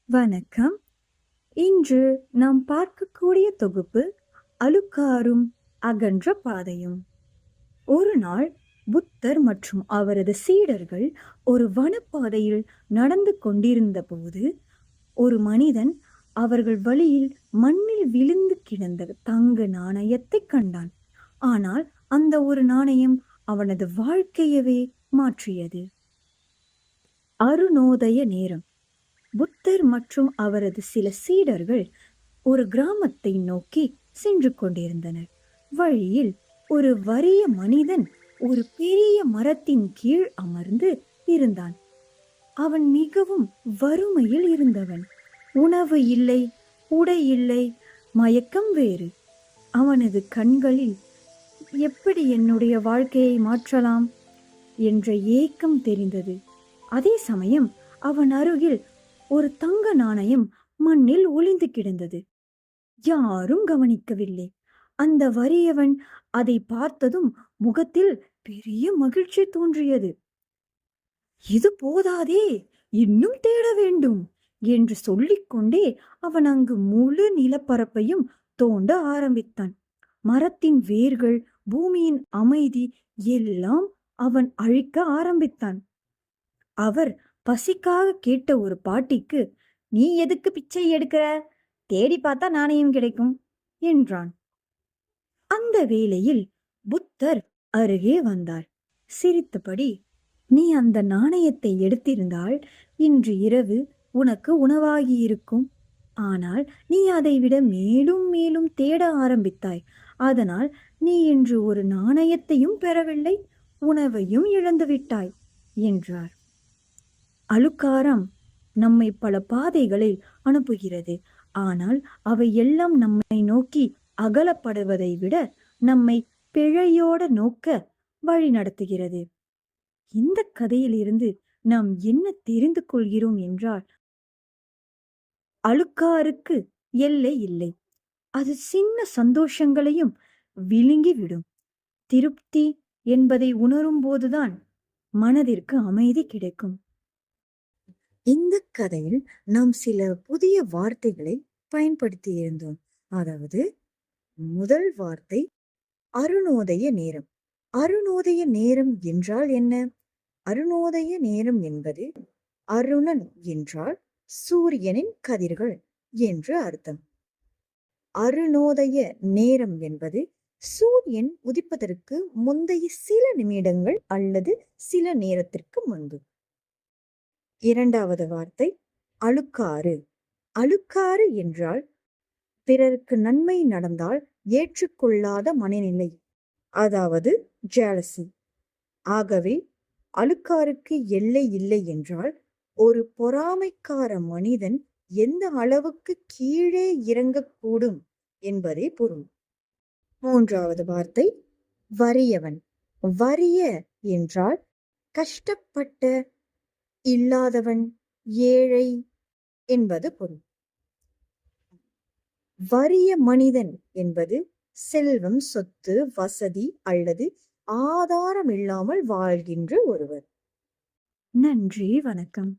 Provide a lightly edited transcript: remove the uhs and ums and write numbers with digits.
வணக்கம். இன்று நாம் பார்க்கக்கூடிய தொகுப்பு அழுக்காறும் அகன்ற பாதையும். ஒரு நாள் புத்தர் மற்றும் அவரது சீடர்கள் ஒரு வனப்பாதையில் நடந்து கொண்டிருந்த போது ஒரு மனிதன் அவர்கள் வழியில் மண்ணில் விழுந்து கிடந்த தங்க நாணயத்தை கண்டான். ஆனால் அந்த ஒரு நாணயம் அவனது வாழ்க்கையவே மாற்றியது. அருணோதய நேரம். புத்தர் மற்றும் அவரது சில சீடர்கள் ஒரு கிராமத்தை நோக்கி சென்று கொண்டிருந்தனர். வழியில் ஒரு வறிய மனிதன் ஒரு பெரிய மரத்தின் கீழ் அமர்ந்து இருந்தான். அவன் மிகவும் வறுமையில் இருந்தவன். உணவு இல்லை, உடை இல்லை, மயக்கம் வேறு. அவனது கண்களில் எப்படி என்னுடைய வாழ்க்கையை மாற்றலாம் என்ற ஏக்கம் தெரிந்தது. அதே சமயம் அவன் அருகில் ஒரு தங்க நாணயம் மண்ணில் ஒளிந்து கிடந்தது. யாரும் கவனிக்கவில்லை. அந்த வறியவன் அதை பார்த்ததும் முகத்தில் பெரிய மகிழ்ச்சி தோன்றியது. இது போதாதே, இன்னும் தேட வேண்டும் என்று சொல்லிக்கொண்டே அவன் அங்கு முழு நிலப்பரப்பையும் தோண்ட ஆரம்பித்தான். மரத்தின் வேர்கள், பூமியின் அமைதி எல்லாம் அவன் அழிக்க ஆரம்பித்தான். அவர் பசிக்காக கேட்ட ஒரு பாட்டிக்கு, "நீ எதுக்கு பிச்சை எடுக்கிற? தேடி பார்த்தா நாணயம் கிடைக்கும்" என்றான். அந்த வேளையில் புத்தர் அருகே வந்தார். சிரித்தபடி, "நீ அந்த நாணயத்தை எடுத்திருந்தால் இன்று இரவு உனக்கு உணவாகியிருக்கும். ஆனால் நீ அதைவிட மேலும் மேலும் தேட ஆரம்பித்தாய். அதனால் நீ இன்று ஒரு நாணயத்தையும் பெறவில்லை, உணவையும் இழந்துவிட்டாய்" என்றார். அழுக்காரம் நம்மை பல பாதைகளில் அனுப்புகிறது. ஆனால் அவை எல்லாம் நம்மை நோக்கி அகலப்படுவதை விட நம்மை பிழையோட நோக்க வழி நடத்துகிறது. இந்த கதையிலிருந்து நாம் என்ன தெரிந்து கொள்கிறோம் என்றால், அழுக்காருக்கு எல்லை இல்லை. அது சின்ன சந்தோஷங்களையும் விழுங்கிவிடும். திருப்தி என்பதை உணரும் போதுதான் மனதிற்கு அமைதி கிடைக்கும். இந்த கதையில் நாம் சில புதிய வார்த்தைகளை பயன்படுத்தி இருந்தோம். அதாவது, முதல் வார்த்தை அருணோதய நேரம். அருணோதய நேரம் என்றால் என்ன? அருணோதய நேரம் என்பது அருணன் என்றால் சூரியனின் கதிர்கள் என்று அர்த்தம். அருணோதய நேரம் என்பது சூரியன் உதிப்பதற்கு முந்தைய சில நிமிடங்கள் அல்லது சில நேரத்திற்கு முன்பு. இரண்டாவது வார்த்தை அழுக்காறு. அழுக்காறு என்றால் பிறருக்கு நன்மை நடந்தால் ஏற்றுக்கொள்ளாத மனநிலை, அதாவது ஜெலசி. ஆகவே அழுக்காருக்கு எல்லை இல்லை என்றால் ஒரு பொறாமைக்கார மனிதன் எந்த அளவுக்கு கீழே இறங்கக்கூடும் என்பதே பொருள். மூன்றாவது வார்த்தை வறியவன். வறிய என்றால் கஷ்டப்பட்ட, இல்லாதவன், ஏழை என்பது பொருள். வறிய மனிதன் என்பது செல்வம், சொத்து, வசதி அல்லது ஆதாரம் இல்லாமல் வாழ்கின்ற ஒருவர். நன்றி, வணக்கம்.